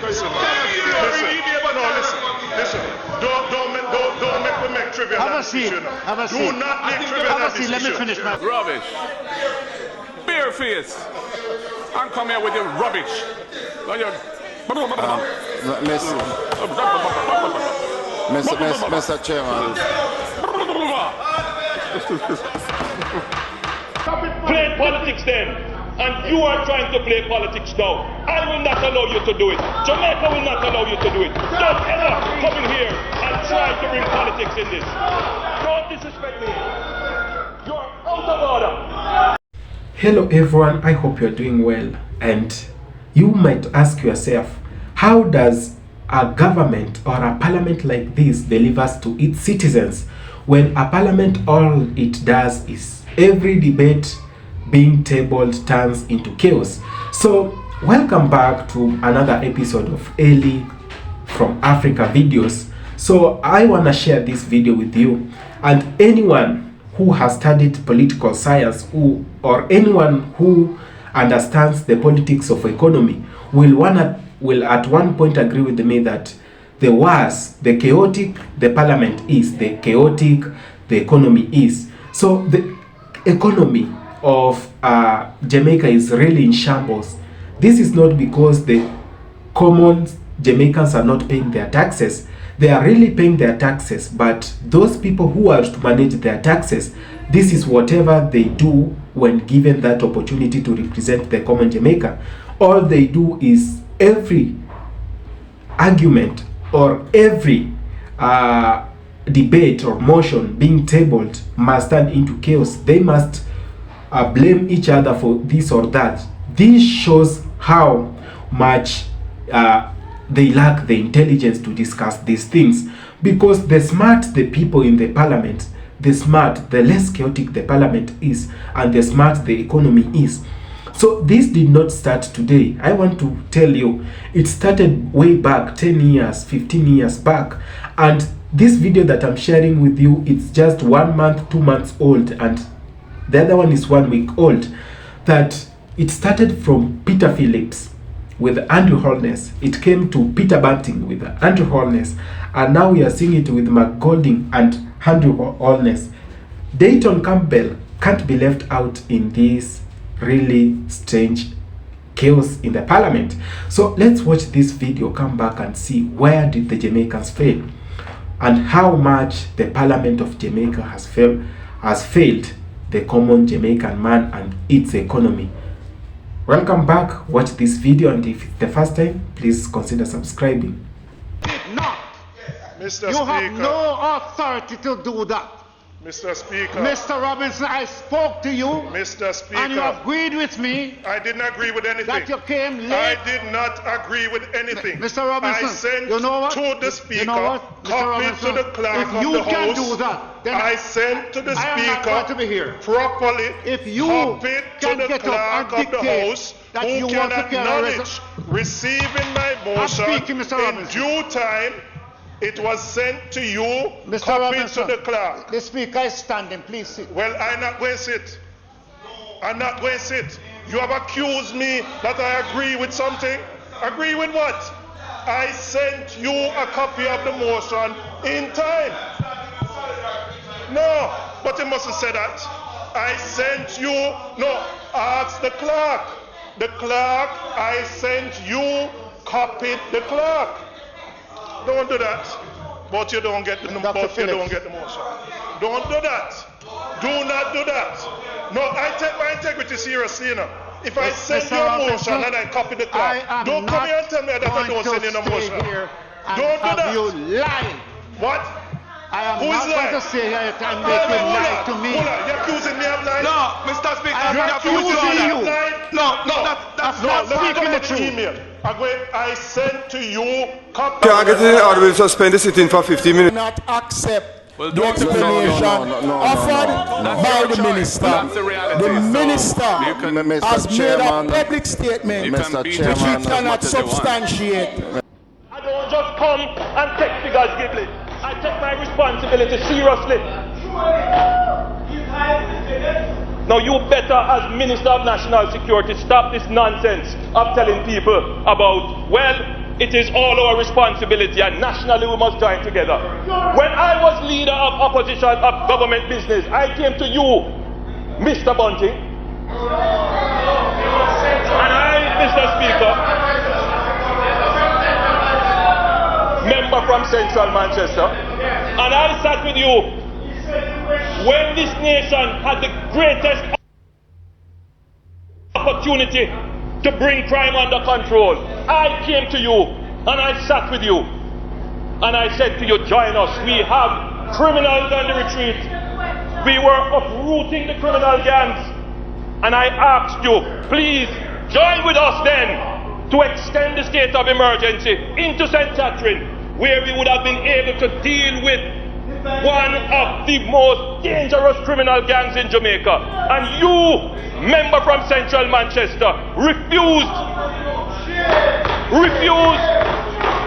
Listen. Don't make me make trivial Have a seat. Have a seat. Do not make trivial Have a seat. Let me finish, man. Rubbish. Bare face. And come here with your rubbish. Mr. Chairman. Play politics then, and you are trying to play politics now. I will not allow you to do it. Jamaica will not allow you to do it. Don't ever come in here and try to bring politics in this. Don't disrespect me. You're out of order. Hello everyone, I hope you're doing well. And you might ask yourself, how does a government or a parliament like this delivers to its citizens when a parliament all it does is every debate being tabled turns into chaos? So welcome back to another episode of Eli from Africa videos. So I want to share this video with you, and anyone who has studied political science or anyone who understands the politics of economy will at one point agree with me that the worse, the chaotic the parliament is, the chaotic the economy is. So the economy of Jamaica is really in shambles. This is not because the common Jamaicans are not paying their taxes. They are really paying their taxes, but those people who are to manage their taxes, this is whatever they do when given that opportunity to represent the common Jamaica. All they do is every argument or every debate or motion being tabled must turn into chaos. They must blame each other for this or that. This shows how much they lack the intelligence to discuss these things, because the smart the people in the parliament, the smart, the less chaotic the parliament is, and the smart the economy is. So this did not start today. I want to tell you, it started way back 10 years, 15 years back. And this video that I'm sharing with you, it's just 1 month, 2 months old, and the other one is 1 week old. That it started from Peter Phillips with Andrew Holness. It came to Peter Banting with Andrew Holness, and now we are seeing it with Mark Golding and Andrew Holness. Dayton Campbell can't be left out in this really strange chaos in the parliament. So let's watch this video, come back and see where did the Jamaicans fail and how much the parliament of Jamaica has failed the common Jamaican man and its economy. Welcome back, watch this video, and if it's the first time, please consider subscribing. Not. Mr. You Speaker. have no authority to do that. Mr. Speaker. Mr. Robinson, I spoke to you. Mr. Speaker. And you agreed with me. I didn't agree with anything. That you came late. I did not agree with anything. Mr. Robinson, I sent you know what? to the Speaker, You know what? Mr. copy Robinson, to the clerk if of you the can House. do that, then I sent to the I am not Speaker going to be here. properly, If you copied to can the get up clerk and of the dictate House, that who you can want to carry acknowledge receiving my motion speaking, Mr. in Robinson. due time. It was sent to you, Mr. copied Robinson, to the clerk. the Speaker is standing. Please sit. Well, I'm not going to sit. I'm not going to sit. You have accused me that I agree with something. Agree with what? I sent you a copy of the motion in time. No, but you mustn't say that. I sent you, no, ask the clerk. The clerk, I sent you, copied the clerk. Don't do that. But you don't get the motion. Don't do that. Do not do that. No, I take my integrity seriously, you know. If I send you a motion and I copy the clerk, don't come here and tell me that I don't send you a motion. Don't do that. You lie. What? I am Who is not going lying? to say it and make you lie to me. You're accusing me of lying? No, Mr. Speaker, I'm You're accusing me of you. lying? That's No, not let me speaking go the to the truth. email. I sent to you copy. Can I get in order? We'll suspend the sitting for 50 minutes. Not accept Well, the don't explanation offered That's by your the choice, minister. but that's the reality. The So minister you can- Mr. has made Chairman. a public statement You which can beat he it Chairman. as cannot much as you want. substantiate. I don't just come and take figures giggling. I take my responsibility seriously. Now you better, as Minister of National Security, stop this nonsense of telling people about, well, It is all our responsibility, and nationally we must join together. When I was leader of opposition of government business, I came to you, Mr. Bunting, and I, Mr. Speaker, member from Central Manchester, and I sat with you when this nation had the greatest opportunity to bring crime under control. I came to you and I sat with you and I said to you, join us. We have criminals on the retreat. We were uprooting the criminal gangs, and I asked you, please join with us then to extend the state of emergency into St. Catherine, where we would have been able to deal with one of the most dangerous criminal gangs in Jamaica. And you, member from Central Manchester, refused.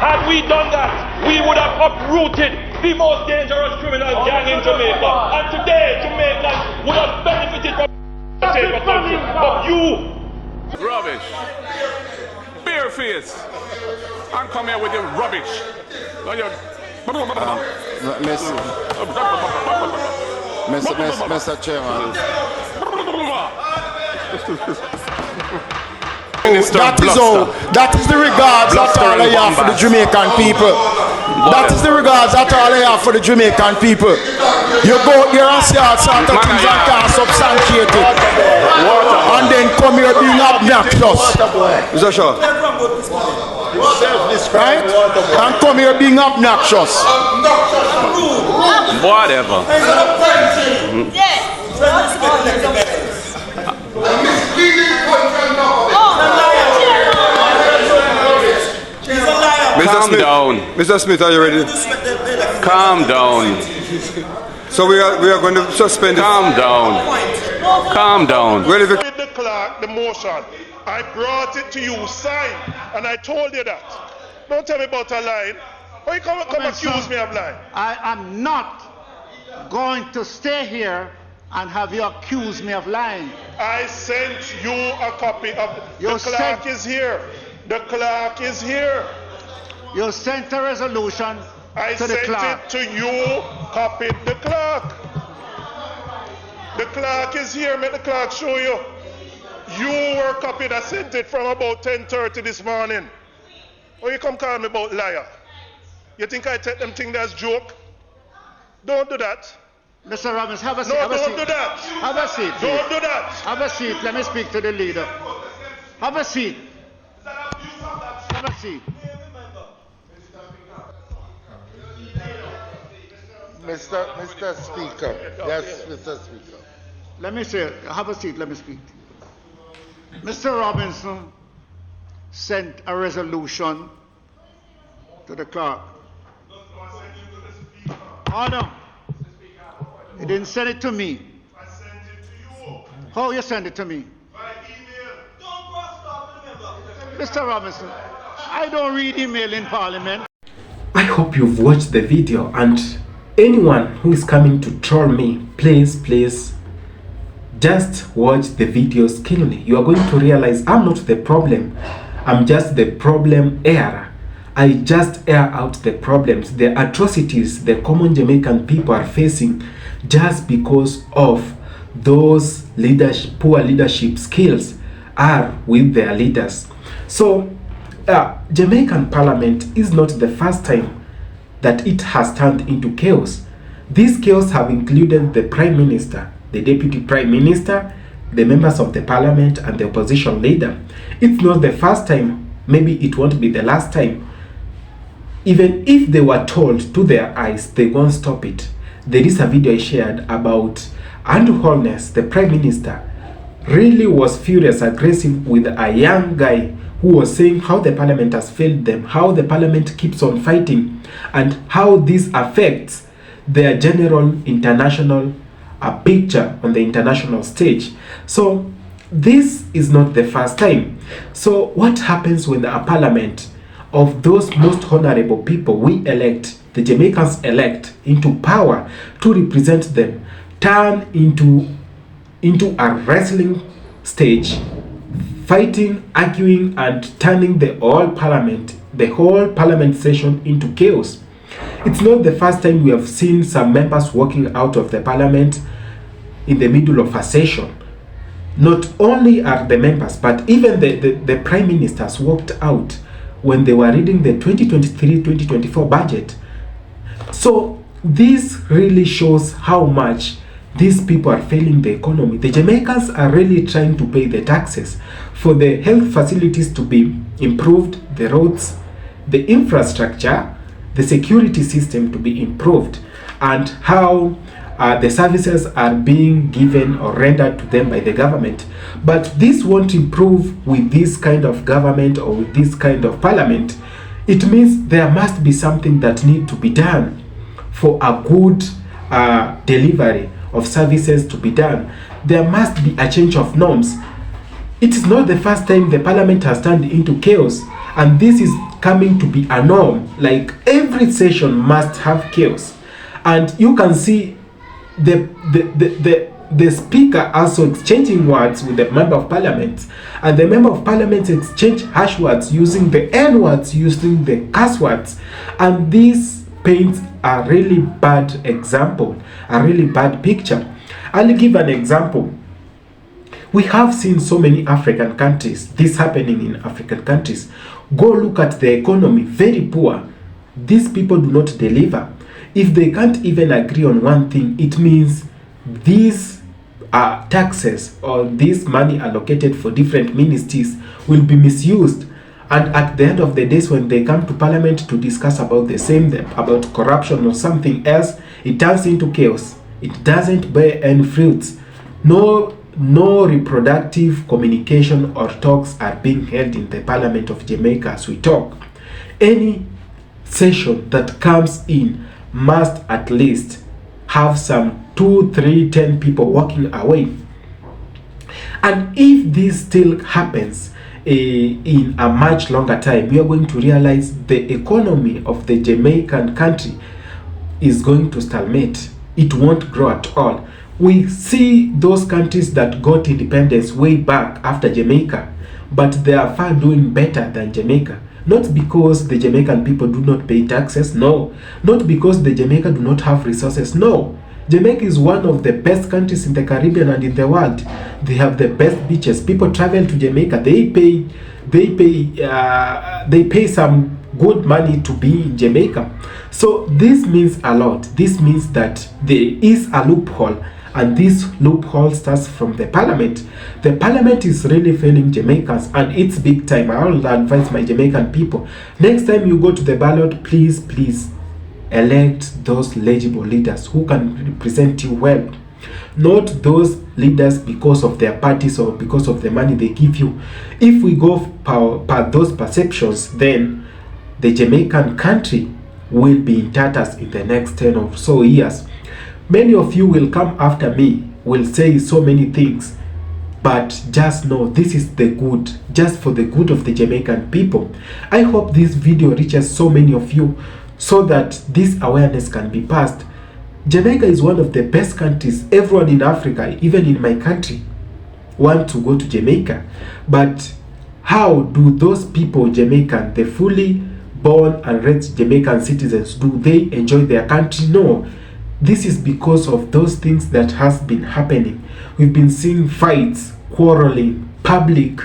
Had we done that, we would have uprooted the most dangerous criminal gang in Jamaica. And today, Jamaicans would have benefited from a safer country. But you... Rubbish. Bareface. And come here with your rubbish. Mr. Chairman. That is the regards that all I have for the Jamaican people. That is the regards that all I have for the Jamaican people. You go here and see all sort of things that can't substantiate it, and then come here being obnoxious. Mr. Shaw. Right? And come here being obnoxious. Whatever. Calm down. Mr. Smith, are you ready? Calm down. So we are going to suspend it. Calm down. Calm down. Well, if it With the clerk, the motion, I brought it to you, signed, and I told you that. Don't tell me about a line. Why you come accuse me of lying? I am not going to stay here and have you accuse me of lying. I sent you a copy of You the clerk sent- is here. The clerk is here. You sent a resolution I to the sent clerk. it to you, copied the clerk. The clerk is here. Make the clerk show you. You were copied. I sent it from about 10:30 this morning. Or you come call me about liar? You think I take them things as joke? Don't do that. Mr. Robbins, have a seat. No, have a don't seat. do that. Have a seat. please. Don't do that. Have a seat. Let me speak to the leader. Have a seat. Have a seat. Mr. Speaker. Yes, Mr. Speaker. Let me say, have a seat. Let me speak. Mr. Robinson sent a resolution to the clerk. Oh no. He didn't send it to me. I sent it to you How you send it to me? by email. Mr. Robinson, I don't read email in Parliament. I hope you've watched the video, and anyone who is coming to troll me, please just watch the videos keenly. You are going to realize I'm not the problem. I'm just the problem airer. I just air out the problems, the atrocities the common Jamaican people are facing just because of those poor leadership skills are with their leaders. So Jamaican Parliament is not the first time that it has turned into chaos. These chaos have included the Prime Minister, the Deputy Prime Minister, the members of the Parliament, and the opposition leader. It's not the first time, maybe it won't be the last time. Even if they were told to their eyes, they won't stop it. There is a video I shared about Andrew Holness, the Prime Minister, really was furious, aggressive with a young guy who was saying how the Parliament has failed them, how the Parliament keeps on fighting, and how this affects their general international picture on the international stage. So this is not the first time. So what happens when a parliament of those most honorable people we elect, the Jamaicans elect into power to represent them, turn into a wrestling stage, fighting, arguing, and turning the whole parliament the whole parliament session into chaos. It's not the first time we have seen some members walking out of the parliament in the middle of a session. Not only are the members, but even the prime ministers walked out when they were reading the 2023-2024 budget. So this really shows how much these people are failing the economy. The Jamaicans are really trying to pay the taxes for the health facilities to be improved, the roads, the infrastructure, the security system to be improved, and how the services are being given or rendered to them by the government. But this won't improve with this kind of government or with this kind of parliament. It means there must be something that needs to be done for a good delivery of services to be done. There must be a change of norms. It is not the first time the parliament has turned into chaos, and this is coming to be a norm. Like every session must have chaos, and you can see the speaker also exchanging words with the member of parliament, and the member of parliament exchange harsh words, using the N words, using the curse words, and this paints a really bad example, a really bad picture. I'll give an example. We have seen so many African countries, this happening in African countries. Go look at the economy, very poor. These people do not deliver. If they can't even agree on one thing, it means these taxes or this money allocated for different ministries will be misused. And at the end of the days, when they come to parliament to discuss about the same, about corruption or something else, it turns into chaos. It doesn't bear any fruits. No reproductive communication or talks are being held in the Parliament of Jamaica as we talk. Any session that comes in must at least have some 2, 3, 10 people walking away. And if this still happens in a much longer time, we are going to realize the economy of the Jamaican country is going to stalemate. It won't grow at all. We see those countries that got independence way back after Jamaica, but they are far doing better than Jamaica. Not because the Jamaican people do not pay taxes, no. Not because the Jamaica do not have resources, no. Jamaica is one of the best countries in the Caribbean and in the world. They have the best beaches. People travel to Jamaica. They pay some good money to be in Jamaica. So this means a lot. This means that there is a loophole, and this loophole starts from the parliament. The parliament is really failing Jamaicans, and it's big time. I will advise my Jamaican people, next time you go to the ballot, please elect those legible leaders who can represent you well, not those leaders because of their parties or because of the money they give you. If we go per those perceptions, then the Jamaican country will be in tatters in the next 10 or so years. Many of you will come after me, will say so many things, but just know this is the good, just for the good of the Jamaican people. I hope this video reaches so many of you so that this awareness can be passed. Jamaica is one of the best countries. Everyone in Africa, even in my country, want to go to Jamaica. But how do those people, Jamaican, the fully born and raised Jamaican citizens, do they enjoy their country? No. This is because of those things that has been happening. We've been seeing fights, quarreling, public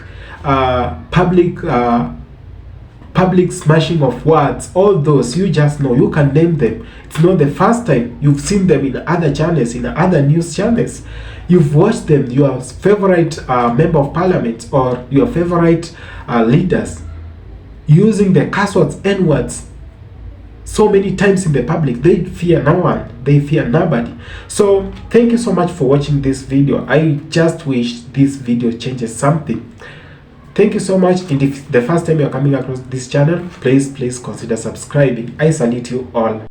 smashing of words, all those, you just know, you can name them. It's not the first time. You've seen them in other channels, in other news channels. You've watched them, your favorite member of parliament or your favorite leaders using the curse words, N words, so many times in the public. They fear no one, they fear nobody. So thank you so much for watching this video. I just wish this video changes something. Thank you so much, and if the first time you're coming across this channel, please consider subscribing. I salute you all.